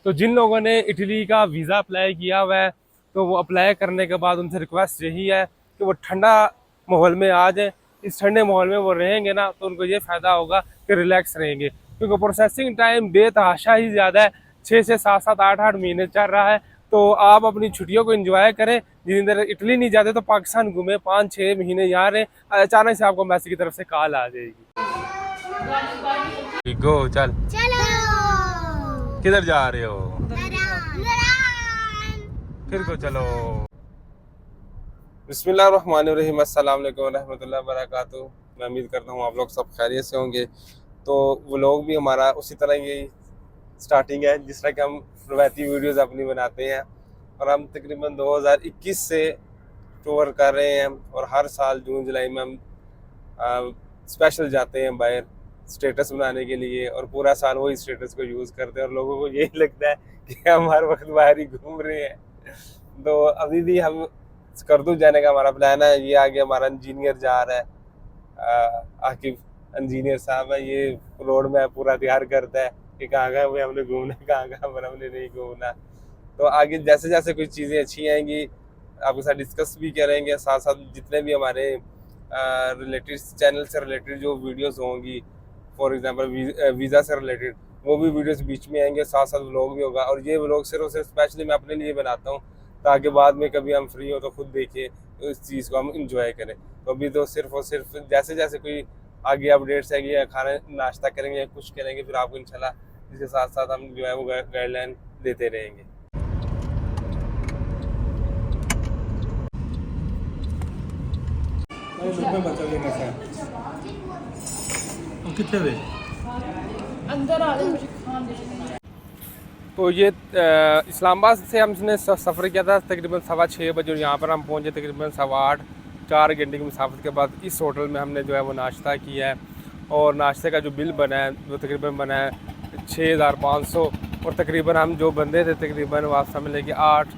तो जिन लोगों ने इटली का वीज़ा अप्लाई किया हुआ है, तो वो अप्लाई करने के बाद उनसे रिक्वेस्ट यही है कि वो ठंडा माहौल में आ जाए। इस ठंडे माहौल में वो रहेंगे ना, तो उनको ये फ़ायदा होगा कि रिलैक्स रहेंगे, क्योंकि प्रोसेसिंग टाइम बेतहाशा ही ज़्यादा है। 6 से 7 7 8 8 महीने चल रहा है। तो आप अपनी छुट्टियों को एंजॉय करें। जितनी देर इटली नहीं जाते तो पाकिस्तान घूमें, 5 6 महीने यहाँ रहें। अचानक से आपको मैसी की तरफ से कॉल आ जाएगी, गो चल। चलो किधर जा रहे हो? नारायण। फिर को चलो। बिस्मिल्लाहिर्रहमानिर्रहीम, अस्सलाम वालेकुम रहमतुल्लाहि व बरकातुहू। मैं उम्मीद करता हूँ आप लोग सब खैरियत से होंगे। तो वो लोग भी हमारा उसी तरह की स्टार्टिंग है जिस तरह कि हम रवायती वीडियोस अपनी बनाते हैं। और हम तकरीबन 2021 से टूर कर रहे हैं और हर साल जून जुलाई में हम स्पेशल जाते हैं बाहर स्टेटस बनाने के लिए, और पूरा साल वही स्टेटस को यूज़ करते हैं और लोगों को यही लगता है कि हम हर वक्त बाहर ही घूम रहे हैं। तो अभी भी हम स्कर्दू जाने का हमारा प्लान है। ये आगे हमारा इंजीनियर जा रहा है, आकिब इंजीनियर साहब है, ये रोड में पूरा तैयार करता है कि कहाँ कहाँ पे हमने घूमना है, कहाँ कहाँ पर हमने नहीं घूमना। तो आगे जैसे जैसे कुछ चीज़ें अच्छी आएंगी आपके साथ डिस्कस भी करेंगे, साथ साथ जितने भी हमारे रिलेटेड चैनल से रिलेटेड जो वीडियोस होंगी, फॉर एग्जांपल वीज़ा से रिलेटेड, वो भी वीडियोस बीच में आएंगे, साथ साथ व्लॉग भी होगा। और ये व्लॉग सिर्फ और सिर्फ स्पेशली मैं अपने लिए बनाता हूँ ताकि बाद में कभी हम फ्री हो तो खुद देखें, तो इस चीज़ को हम इंजॉय करें। तो अभी तो सिर्फ और सिर्फ जैसे जैसे कोई आगे अपडेट्स आएगी या खाना नाश्ता करेंगे या कुछ करेंगे, फिर आपको इंशाल्लाह इसके साथ साथ हम जो है वो गाइडलाइन देते रहेंगे। कितने बजे अंदर आ जाओ, मुझे खान दे। तो ये इस्लामाबाद से हमने सफ़र किया था तकरीबन 6:15 बजे, और यहाँ पर हम पहुँचे तकरीबन 8:15। 4 घंटे की मुसाफत के बाद इस होटल में हमने जो है वो नाश्ता किया है। और नाश्ते का जो बिल बना है वो तकरीबन बना है 6500। और तकरीबन हम जो बंदे थे तकरीबन आप समझ लें कि 8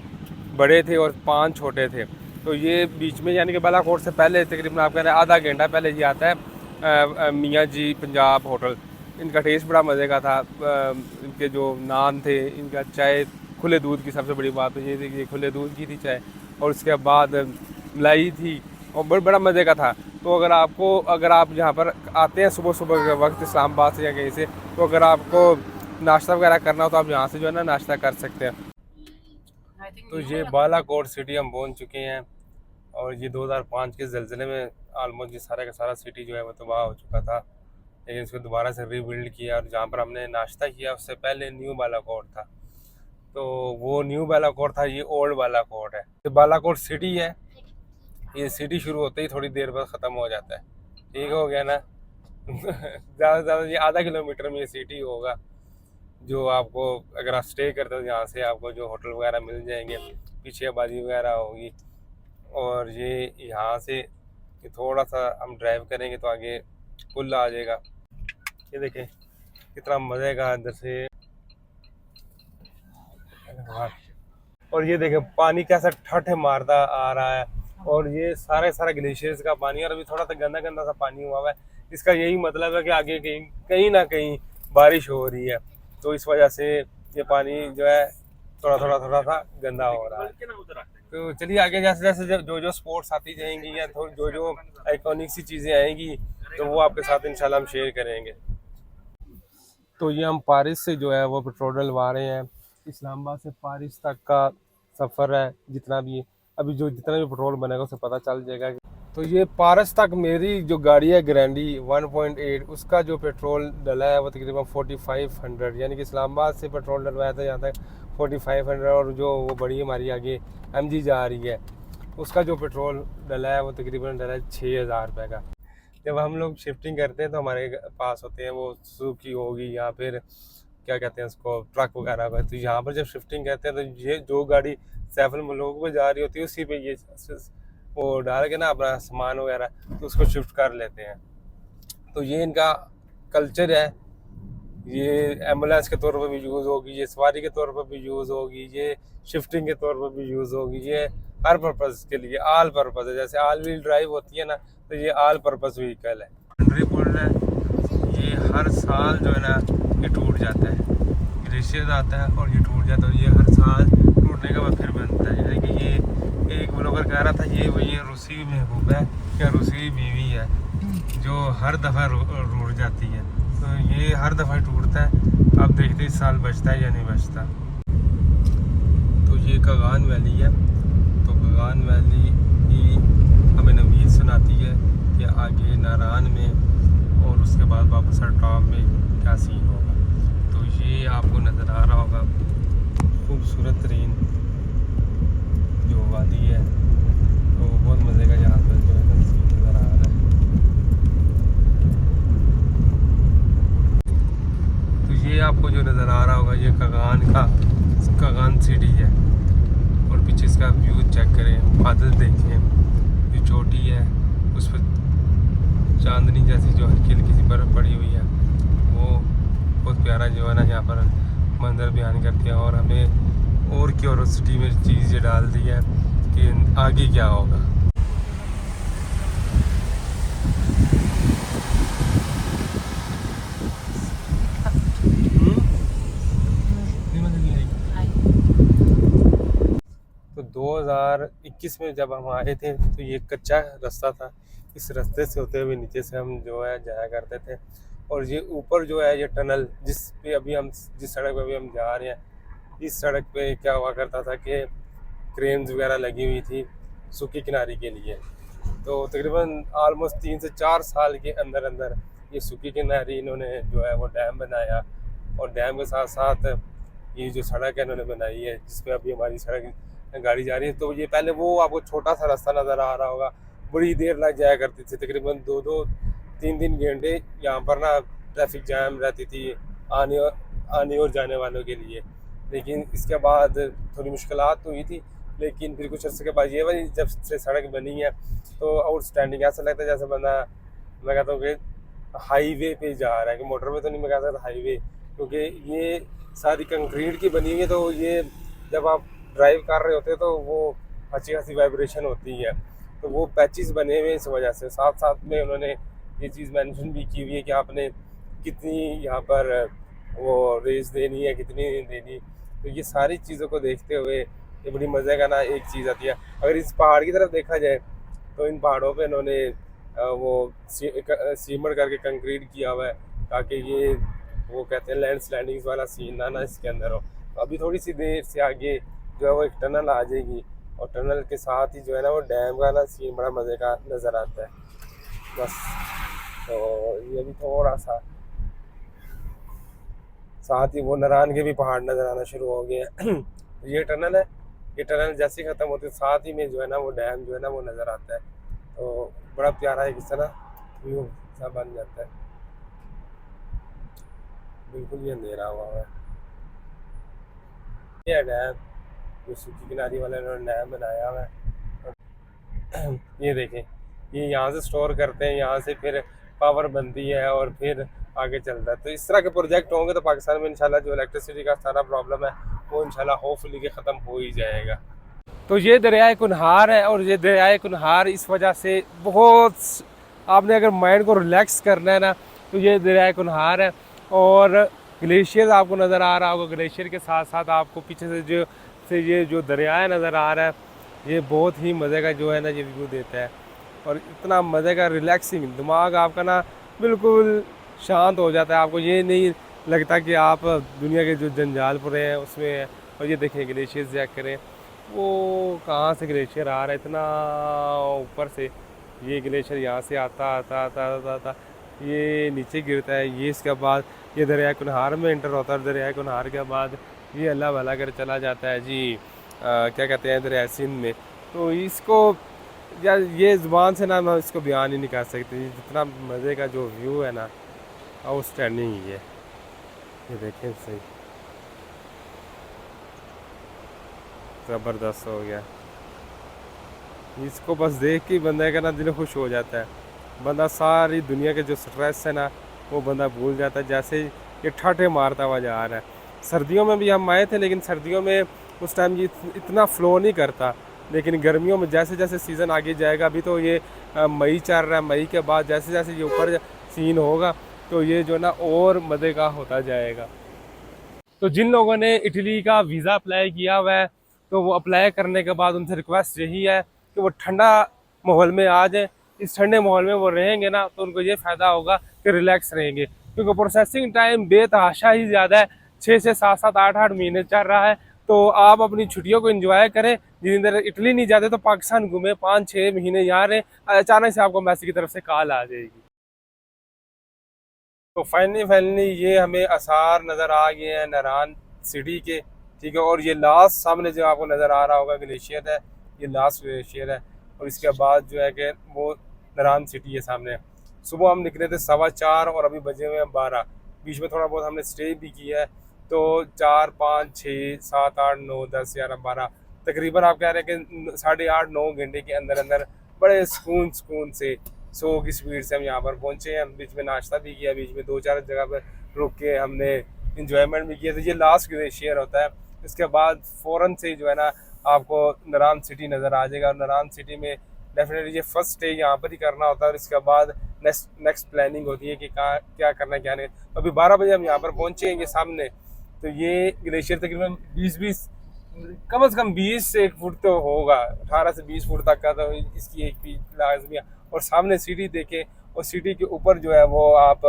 बड़े थे और 5 छोटे थे। तो ये बीच में यानी कि बालाकोट से पहले तकरीबन आप कह रहे हैं आधा घंटा पहले ये आता है मियाँ जी पंजाब होटल। इनका टेस्ट बड़ा मज़े का था। इनके जो नान थे, इनका चाय खुले दूध की सबसे बड़ी बात तो ये थी कि ये खुले दूध की थी चाय, और उसके बाद मलाई थी और बड़ा मज़े का था। तो अगर आप यहाँ पर आते हैं सुबह सुबह के वक्त इस्लामाबाद से या कहीं से, तो अगर आपको नाश्ता वगैरह करना हो तो आप यहाँ से जो है ना नाश्ता कर सकते हैं। तो ये बालाकोट सिटी हम पहुँच चुके हैं, और ये 2005 के ज़लज़ले में आलमोस्ट ये सारा का सारा सिटी जो है वो तबाह हो चुका था, लेकिन इसको दोबारा से रीबिल्ड किया। और जहाँ पर हमने नाश्ता किया उससे पहले न्यू बालाकोट था, तो वो न्यू बालाकोट था, ये ओल्ड बालाकोट है। ये बालाकोट सिटी है, ये सिटी शुरू होते ही थोड़ी देर बाद ख़त्म हो जाता है। ठीक हो गया ना। ज़्यादा से ज़्यादा ये आधा किलोमीटर में ये सिटी होगा, जो आपको अगर आप स्टे करते हो यहाँ से आपको जो होटल वगैरह मिल जाएंगे, पीछे आबादी वगैरह होगी। और ये यहाँ से कि थोड़ा सा हम ड्राइव करेंगे तो आगे पुल आ जाएगा। ये देखें कितना मज़े का अंदर से। और ये देखें पानी कैसा ठठ मारता आ रहा है, और ये सारा ग्लेशियर्स का पानी, और अभी थोड़ा सा गंदा गंदा सा पानी हुआ है। इसका यही मतलब है कि आगे कहीं ना कहीं बारिश हो रही है, तो इस वजह से ये पानी जो है थोड़ा सा गंदा हो रहा है। तो चलिए आगे जैसे जैसे जो स्पोर्ट्स आती जाएंगी या जो आइकॉनिक सी चीज़ें आएंगी तो वो आपके साथ इंशाल्लाह हम शेयर करेंगे। तो ये हम पारिस से जो है वो पेट्रोल डलवा रहे हैं। इस्लामाबाद से पारिस तक का सफ़र है, जितना भी पेट्रोल बनेगा उसे पता चल जाएगा। तो ये पारिस तक मेरी जो गाड़ी है ग्रैंडी 1.8, उसका जो पेट्रोल डला है वो तकरीबन 4500, यानी कि इस्लामाबाद से पेट्रोल डलवाया था यहाँ तक 4500। और जो वो बड़ी हमारी आगे MG जा रही है उसका जो पेट्रोल डला है वो तकरीबन डला है 6000 रुपये का। जब हम लोग शिफ्टिंग करते हैं तो हमारे पास होते हैं वो सुजुकी होगी या फिर क्या कहते हैं उसको ट्रक वगैरह का। तो यहाँ पर जब शिफ्टिंग करते हैं तो ये जो गाड़ी सैफुल मुल्क पे जा रही होती है उसी पे ये वो डाल के ना अपना सामान वगैरह तो उसको शिफ्ट कर लेते हैं। तो ये इनका कल्चर है। ये एम्बुलेंस के तौर पर भी यूज़ होगी, ये सवारी के तौर पर भी यूज़ होगी, ये शिफ्टिंग के तौर पर भी यूज़ होगी, ये हर पर्पज़ के लिए आल पर्पज़ है। जैसे ऑल व्हील ड्राइव होती है ना, तो ये आल पर्पज़ व्हीकल है। पुल है ये हर साल जो है ना ये टूट जाता है, ग्लेशियर आता है और ये टूट जाता है। ये हर साल टूटने के बाद फिर बनता है। यानी कि ये एक ब्लॉगर कह रहा था ये वही रूसी महबूब है या रूसी बीवी है जो हर दफ़ा रूठ जाती है। तो ये हर दफ़ा टूटता है। अब देखते इस साल बचता है या नहीं बचता। तो ये कगान वैली है। तो कगान वैली की हमें नवीद सुनाती है कि आगे नारान में और उसके बाद वापस टॉप में क्या सीन होगा। तो ये आपको नज़र आ रहा होगा खूबसूरत तरीन जो वादी है। तो बहुत मज़े का यहाँ पर जो है सीन नज़र आ रहा है। तो ये आपको जो नज़र आ रहा होगा ये कगान सिटी है। और पीछे इसका व्यू चेक करें, बादल देखें, जो चोटी है उस पर चांदनी जैसी जो हल्की हल्की सी बर्फ़ पड़ी हुई है वो बहुत प्यारा जो है ना यहाँ पर मंजर बयान करती है। और हमें और क्यूरोसिटी में चीज़ ये डाल दी है कि आगे क्या होगा। तो 2021 में जब हम आए थे तो ये कच्चा रास्ता था। इस रास्ते से होते हुए नीचे से हम जो है जाया करते थे। और ये ऊपर जो है ये टनल जिस सड़क पे अभी हम जा रहे हैं, इस सड़क पे क्या हुआ करता था कि क्रेन्स वगैरह लगी हुई थी सूखी किनारे के लिए। तो तकरीबन ऑलमोस्ट 3 से 4 साल के अंदर अंदर ये सूखी किनारी इन्होंने जो है वो डैम बनाया। और डैम के साथ साथ ये जो सड़क है इन्होंने बनाई है जिस पे अभी हमारी सड़क गाड़ी जा रही है। तो ये पहले वो आपको छोटा सा रास्ता नज़र आ रहा होगा, बड़ी देर लग जाया करती थी, तकरीबन 2-3 घंटे यहाँ पर ना ट्रैफिक जैम रहती थी आने और जाने वालों के लिए। लेकिन इसके बाद थोड़ी मुश्किलात तो हुई थी, लेकिन फिर कुछ अर्से के बाद ये वाली जब से सड़क बनी है तो आउटस्टैंडिंग ऐसा लगता है जैसे बंदा, मैं कहता हूँ कि हाईवे पे जा रहा है, कि मोटरवे तो नहीं, मैं कहता था हाईवे, क्योंकि ये सारी कंक्रीट की बनी हुई है। तो ये जब आप ड्राइव कर रहे होते हैं तो वो अच्छी खासी वाइब्रेशन होती है। तो वो पैचेस बने हुए इस वजह से। साथ साथ में उन्होंने ये चीज़ मेंशन भी की हुई है कि आपने कितनी यहाँ पर वो रेस देनी है, कितनी नहीं देनी। तो ये सारी चीज़ों को देखते हुए ये बड़ी मज़े का ना एक चीज़ आती है। अगर इस पहाड़ की तरफ देखा जाए तो इन पहाड़ों पे इन्होंने वो सीमेंट करके कंक्रीट किया हुआ है ताकि ये वो कहते हैं लैंडस्लाइडिंग्स वाला सीन ना इसके अंदर हो। तो अभी थोड़ी सी देर से आगे जो है वो एक टनल आ जाएगी और टनल के साथ ही जो है ना वो डैम का ना सीन बड़ा मज़े का नज़र आता है बस। तो ये भी थोड़ा सा साथ ही वो नारायण के भी पहाड़ नज़र आना शुरू हो गए हैं। ये टनल है, ये टनल जैसे ही ख़त्म होती है साथ ही में जो है ना वो डैम जो है ना वो नज़र आता है। तो बड़ा प्यारा है, किस तरह व्यू सा बन जाता है। बिल्कुल ही अंधेरा हुआ है। ये डैम जो सूखी किनारी वाले उन्होंने डैम बनाया हुआ है। ये देखें, ये यहाँ से स्टोर करते हैं, यहाँ से फिर पावर बनती है और फिर आगे चलता है। तो इस तरह के प्रोजेक्ट होंगे तो पाकिस्तान में इंशाल्लाह जो इलेक्ट्रिसिटी का सारा प्रॉब्लम है वो इंशाल्लाह होपफुली के ख़त्म हो ही जाएगा। तो ये दरियाए कुनहार है और ये दरियाए कुनहार इस वजह से बहुत, आपने अगर माइंड को रिलैक्स करना है ना तो ये दरियाए कुनहार है। और ग्लेशियर आपको नज़र आ रहा होगा, ग्लेशियर के साथ साथ आपको पीछे से ये जो दरिया नज़र आ रहा है, ये बहुत ही मज़े का जो है ना ये व्यू देता है। और इतना मज़े का रिलैक्सिंग, दिमाग आपका ना बिल्कुल शांत हो जाता है। आपको ये नहीं लगता कि आप दुनिया के जो जंजाल पूरे हैं उसमें हैं। और ये देखें ग्लेशियर चेक करें, वो कहाँ से ग्लेशियर आ रहा है, इतना ऊपर से ये ग्लेशियर यहाँ से आता ये नीचे गिरता है। ये इसके बाद ये दरिया कुनहार में इंटर होता है। दरिया कुनहार के बाद ये अल्लाह भला कर चला जाता है जी क्या कहते हैं दरिया सिंध में। तो इसको या ये ज़ुबान से ना मैं इसको बयान ही नहीं कर सकती, जितना मज़े का जो व्यू है ना आउटस्टैंडिंग ही है। ये देखें सही ज़बरदस्त हो गया। इसको बस देख के बंदे का ना दिल खुश हो जाता है। बंदा सारी दुनिया के जो स्ट्रेस है ना वो बंदा भूल जाता है। जैसे ये ठाठे मारता हुआ जा रहा है। सर्दियों में भी हम आए थे, लेकिन सर्दियों में उस टाइम ये इतना फ़्लो नहीं करता। लेकिन गर्मियों में जैसे जैसे सीज़न आगे जाएगा, अभी तो ये मई चल रहा है, मई के बाद जैसे जैसे ये ऊपर सीन होगा तो ये जो ना और मज़े का होता जाएगा। तो जिन लोगों ने इटली का वीज़ा अप्लाई किया हुआ है तो वो अप्लाई करने के बाद उनसे रिक्वेस्ट यही है कि वो ठंडा माहौल में आ जाए। इस ठंडे माहौल में वो रहेंगे ना तो उनको ये फ़ायदा होगा कि रिलैक्स रहेंगे, क्योंकि प्रोसेसिंग टाइम बेतहाशा ही ज़्यादा है, 6 से 7-8 महीने चल रहा है। तो आप अपनी छुट्टियों को एंजॉय करें, जितनी देर इटली नहीं जाते तो पाकिस्तान घूमें, 5-6 महीने यहाँ रहें, अचानक से आपको मैसी की तरफ से कॉल आ जाएगी। तो फाइनली ये हमें आसार नज़र आ गए हैं नारान सिटी के, ठीक है। और ये लास्ट सामने जो आपको नज़र आ रहा होगा ग्लेशियर है, ये लास्ट ग्लेशियर है। और इसके बाद जो है कि वो नारान सिटी है सामने। सुबह हम निकले थे 4:15 और अभी बजे हुए हैं 12। बीच में थोड़ा बहुत हमने स्टे भी किया है, तो 4, 5, 6, 7, 8, 9, 10, 11, 12 तकरीबन आप कह रहे हैं कि 8.5-9 घंटे के अंदर अंदर बड़े सुकून से 100 की स्पीड से हम यहाँ पर पहुँचे हैं। बीच में नाश्ता भी किया, बीच में 2-4 जगह पर रुक के हमने इंजॉयमेंट भी किया। तो ये लास्ट ग्लेशियर होता है। इसके बाद फ़ौरन से जो है ना आपको नारान सिटी नज़र आ जाएगा। और नारान सिटी में डेफिनेटली ये फर्स्ट स्टे यहाँ पर ही करना होता है और इसके बाद नेक्स्ट प्लानिंग होती है कि कहाँ क्या करना क्या नहीं। अभी 12 बजे हम यहाँ पर पहुँचेंगे सामने। तो ये ग्लेशियर तकरीबन 20 कम से कम 20 से 1 फुट तो होगा, 18 से 20 फुट तक का। तो इसकी एक पीक लाजमी है। और सामने सिटी देखें और सिटी के ऊपर जो है वो आप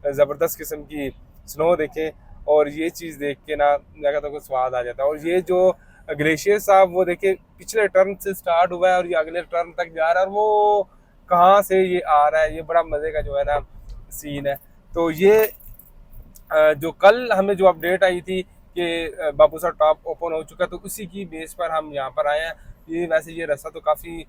ज़बरदस्त किस्म की स्नो देखें, और ये चीज़ देख के ना जगह तो कुछ स्वाद आ जाता है। और ये जो ग्लेशियर साहब वो देखिए पिछले टर्न से स्टार्ट हुआ है और ये अगले टर्न तक जा रहा है, और वो कहाँ से ये आ रहा है, ये बड़ा मज़े का जो है ना सीन है। तो ये जो कल हमें जो अपडेट आई थी कि बाबूसर टॉप ओपन हो चुका है, तो उसी की बेस पर हम यहाँ पर आए हैं। ये वैसे ये रास्ता तो काफ़ी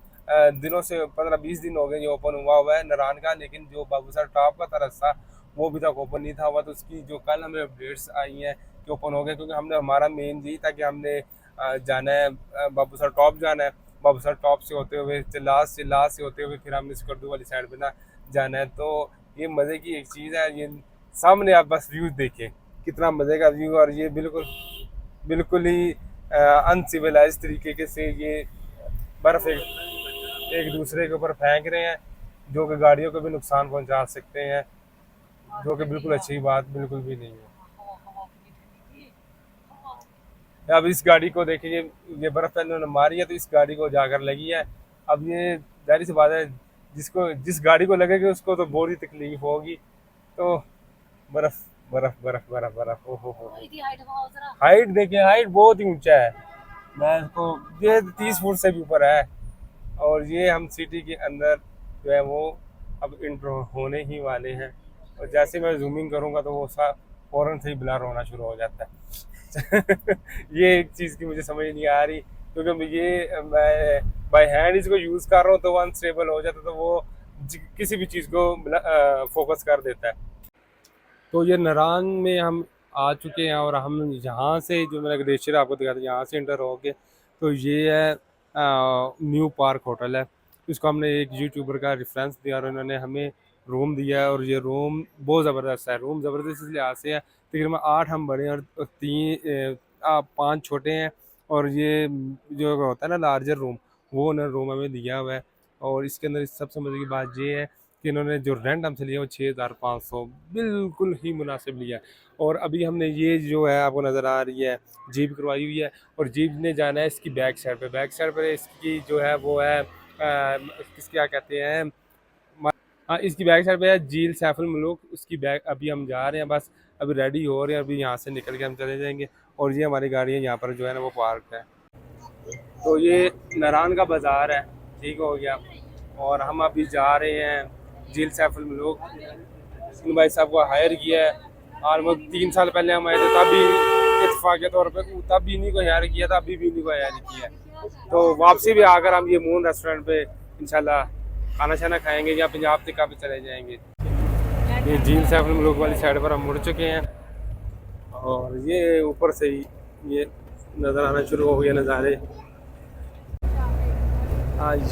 दिनों से 15-20 दिन हो गए ये ओपन हुआ है नारान का, लेकिन जो बाबूसर टॉप का था रास्ता वो अभी तक ओपन नहीं था हुआ। तो उसकी जो कल हमें अपडेट्स आई हैं कि ओपन हो गया, क्योंकि हमने हमारा मेन यही था कि हमने जाना है बाबूसर टॉप जाना है, बाबूसर टॉप से होते हुए चिल्लास से होते हुए फिर हमने स्कर्दू वाली साइड पे ना जाना है। तो ये मज़े की एक चीज़ है। ये सामने आप बस व्यू देखें, कितना मज़े का व्यू। और ये बिल्कुल ही अनसिविलाइज तरीके से ये बर्फ़ एक दूसरे के ऊपर फेंक रहे हैं, जो कि गाड़ियों को भी नुकसान पहुंचा सकते हैं, जो कि बिल्कुल अच्छी बात बिल्कुल भी नहीं है। अब इस गाड़ी को देखिए, ये बर्फ़ इन्होंने मारी है तो इस गाड़ी को जाकर लगी है। अब ये जाहिर सी बात है, जिस गाड़ी को लगेगी उसको तो बहुत ही तकलीफ होगी। तो बर्फ़ बर्फ़ बर्फ़ बर्फ़ बर्फ़ ओहो हाइट देखिए, हाइट बहुत ही ऊंचा है। मैं इसको ये 30 फुट से भी ऊपर है। और ये हम सिटी के अंदर जो है वो अब इंट्रो होने ही वाले हैं। और जैसे मैं जूमिंग करूँगा तो वो फ़ौरन से ही ब्लर होना शुरू हो जाता है। ये एक चीज़ की मुझे समझ नहीं आ रही, क्योंकि ये मैं बाय हैंड इसको यूज़ कर रहा हूँ तो वो अनस्टेबल हो जाता है, तो वो किसी भी चीज़ को फोकस कर देता है। तो ये नारान में हम आ चुके हैं और हम यहाँ से जो मेरा ग्लेशियर आपको दिखाता है यहाँ से इंटर हो गए। तो ये है न्यू पार्क होटल है। इसको हमने एक यूट्यूबर का रेफरेंस दिया और उन्होंने हमें रूम दिया है। और ये रूम बहुत ज़बरदस्त है। रूम ज़बरदस्त इसलिए आते हैं, तकरीबन 8 हम बड़े हैं और 5 छोटे हैं। और ये जो होता है ना लार्जर रूम, वो उन्होंने रूम हमें दिया हुआ है। और इसके अंदर सबसे मज़े की बात ये है कि इन्होंने जो रेंट हमसे लिया वो 6500 बिल्कुल ही मुनासिब लिया। और अभी हमने ये जो है आपको नज़र आ रही है जीप करवाई हुई है, और जीप ने जाना है इसकी बैक साइड पर इसकी जो है वो है किस क्या कहते हैं, हाँ इसकी बैक साइड पे है झील सैफुल मलूक। उसकी बैक अभी हम जा रहे हैं, बस अभी रेडी हो रहे हैं, अभी यहाँ से निकल के हम चले जाएंगे। और ये हमारी गाड़ी है यहाँ पर जो है ना वो पार्क है। तो ये नारान का बाज़ार है, ठीक हो गया। और हम अभी जा रहे हैं झील सैफुल मलूक। इन भाई साहब को हायर किया है, ऑलमोस्ट 3 साल पहले हम आए थे, तभी इत्तेफाक के तौर पर तब भी इन्हीं को हायर किया था, अभी भी इन्हीं को हायर किया है। तो वापसी भी आकर हम ये मून रेस्टोरेंट पे इंशाल्लाह खाना शाना खाएंगे या पंजाब तक काफ़ी चले जाएंगे। ये झील सैफुल मलूक वाली साइड पर हम मुड़ चुके हैं और ये ऊपर से ही ये नज़र आना शुरू हो गया नज़ारे।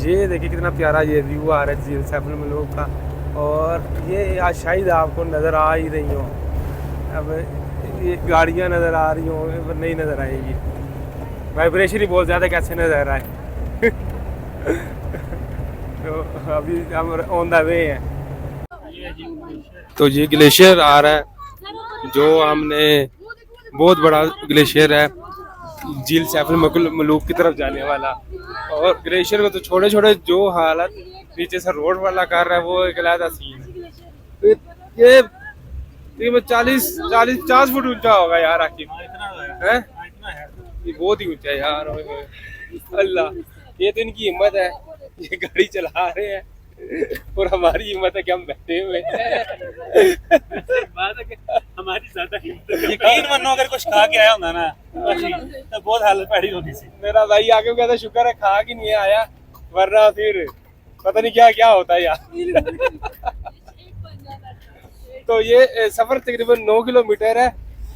ये देखिए कितना प्यारा ये व्यू आ रहा है झील सैफुल मलूक का। और ये आज शायद आपको नज़र आ ही रही हो, अब ये गाड़ियाँ नज़र आ रही हो पर नहीं नज़र आएगी, वाइब्रेशन ही बहुत ज़्यादा कैसे नज़र आए। तो अभी हम ऑन द वे हैं। तो ये ग्लेशियर आ रहा है जो हमने बहुत बड़ा ग्लेशियर है झील सैफुल मलूक की तरफ जाने वाला। और ग्लेशियर को तो छोटे छोटे जो हालत नीचे से रोड वाला कर रहा है वो एक अलग सीन है। ये तकरीबन 40-50 फुट ऊंचा होगा यार आखिर है। ये बहुत ही ऊंचा है यार। ओए होए। अल्लाह, ये तो इनकी हिम्मत है, ये गाड़ी चला रहे हैं और हमारी हिम्मत है कि हम बैठे हुए बात है कि हमारी ज्यादा यकीन मानो अगर कुछ खा के आया होता ना तो बहुत हालत पैड़ी होती सी। मेरा भाई आगे कहता शुक्र है खा के नहीं आया, वरना फिर पता नहीं क्या क्या होता है यार। तो ये सफर तकरीबन 9 किलोमीटर है,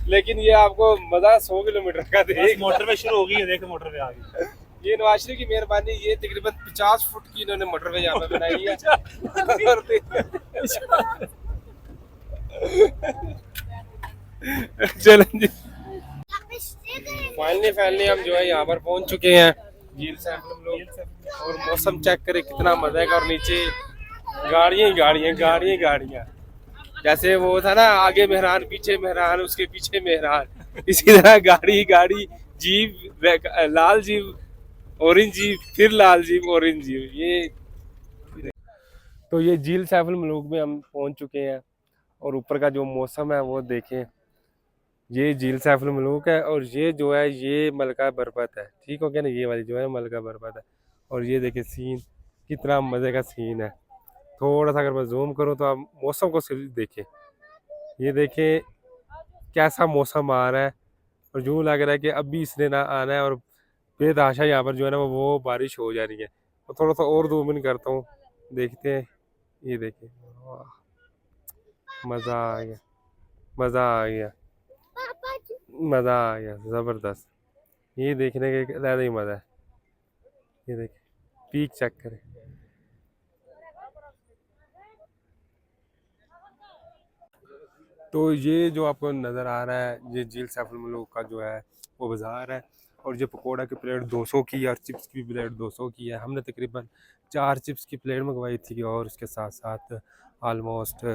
लेकिन ये आपको मजा 100 किलोमीटर का देगा। मोटरवे शुरू हो गई है, देखो मोटरवे आ गई। ये नवाज शरीफ की मेहरबानी, ये तकरीबन 50 फुट की इन्होंने मोटरवे यहाँ पे बनाई है। चलें जी, फाइनली हम जो है यहाँ पर पहुँच चुके हैं झील सैफुल मलूक। और मौसम चेक करें कितना मजा है। और नीचे गाड़ियाँ जैसे वो था ना, आगे मेहरान पीछे मेहरान उसके पीछे मेहरान, इसी तरह गाड़ी जीप, लाल जीप ऑरेंज जीप, फिर लाल जीप ऑरेंज जीप। ये तो ये झील सैफुल मलूक में हम पहुंच चुके हैं। और ऊपर का जो मौसम है वो देखें, ये झील सैफुल मलूक है और ये जो है ये मलका बरबत है। ठीक हो गया ना, ये वाली जो है मलका बरबत है। और ये देखें सीन, कितना मज़े का सीन है। थोड़ा सा अगर मैं जूम करूं तो आप मौसम को सिर्फ देखें, ये देखें कैसा मौसम आ रहा है। और यूँ लग रहा है कि अभी इसने ना आना है और बेतहाशा यहाँ पर जो है ना वो बारिश हो जा रही है। तो थोड़ा सा और जूम इन करता हूँ, देखते हैं। ये देखिए, मज़ा आ गया, ज़बरदस्त। ये देखने का ज़्यादा ही मज़ा है। ये देखिए पीक चेक करें। तो ये जो आपको नज़र आ रहा है, ये झील सैफुल मलूक का जो है वो बाज़ार है। और ये पकोड़ा की प्लेट 200 की और चिप्स की प्लेट 200 की है। हमने तकरीबन 4 चिप्स की प्लेट मंगवाई थी और उसके साथ साथ आलमोस्ट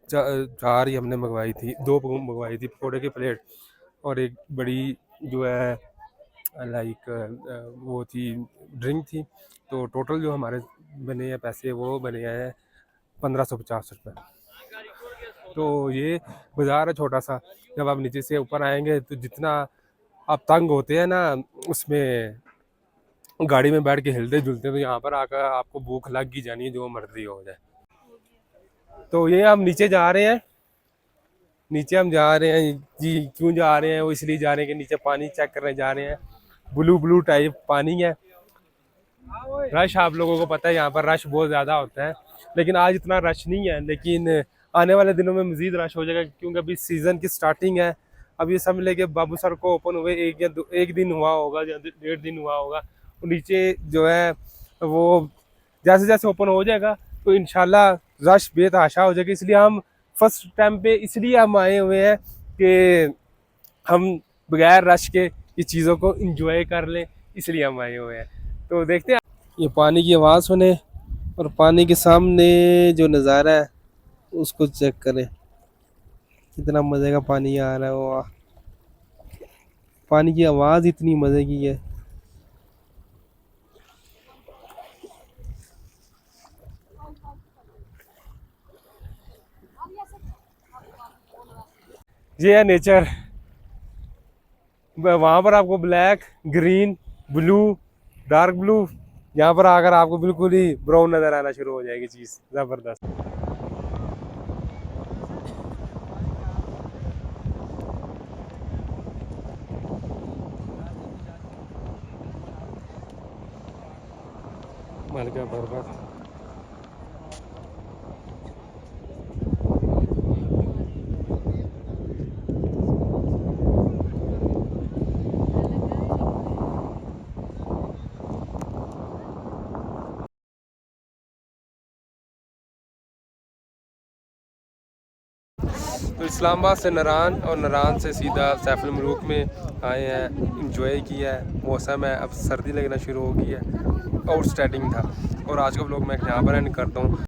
4 ही हमने मंगवाई थी, 2 मंगवाई थी पकोड़े की प्लेट। और एक बड़ी जो है लाइक वो थी ड्रिंक थी। तो टोटल जो हमारे बने हैं पैसे वो बने हैं 1550 रुपये। तो ये बाज़ार है छोटा सा। जब आप नीचे से ऊपर आएंगे तो जितना आप तंग होते हैं ना उसमें गाड़ी में बैठ के हिलते जुलते हैं, तो यहाँ पर आकर आपको भूख लग ही जानी है जो मर्जी हो जाए। तो ये हम नीचे जा रहे हैं, नीचे हम जा रहे हैं जी। क्यों जा रहे हैं? वो इसलिए जा रहे हैं कि नीचे पानी चेक करने जा रहे हैं। ब्लू टाइप पानी है। रश आप लोगों को पता है, यहाँ पर रश बहुत ज़्यादा होता है, लेकिन आज इतना रश नहीं है। लेकिन आने वाले दिनों में मज़ीद रश हो जाएगा, क्योंकि अभी सीज़न की स्टार्टिंग है। अभी समझ लेके बाबू सर को ओपन हुए एक दिन हुआ होगा या 1.5 दिन हुआ होगा। और नीचे जो है वो जैसे जैसे ओपन हो जाएगा तो इंशाल्लाह रश बेतहाशा हो जाएगा। इसलिए हम फर्स्ट टाइम पे इसलिए हम आए हुए हैं कि हम बगैर रश के ये चीज़ों को इंजॉय कर लें, इसलिए हम आए हुए हैं। तो देखते हैं, ये पानी की आवाज़ सुने और पानी के सामने जो नज़ारा है उसको चेक करें, कितना मज़े का पानी आ रहा है। वाह, पानी की आवाज़ इतनी मज़े की है। ये है नेचर। वहाँ पर आपको black, green, blue, dark blue, यहाँ पर आकर आपको बिल्कुल ही ब्राउन नज़र आना शुरू हो जाएगी चीज़। ज़बरदस्त। मलका बरबत। तो इस्लामाबाद से नारान और नारान से सीधा सैफुल मलूक में आए हैं, इंजॉय किया है। मौसम है, अब सर्दी लगना शुरू हो गई है, आउटस्टैंडिंग था। और आज का व्लॉग मैं यहाँ पर एंड करता हूँ।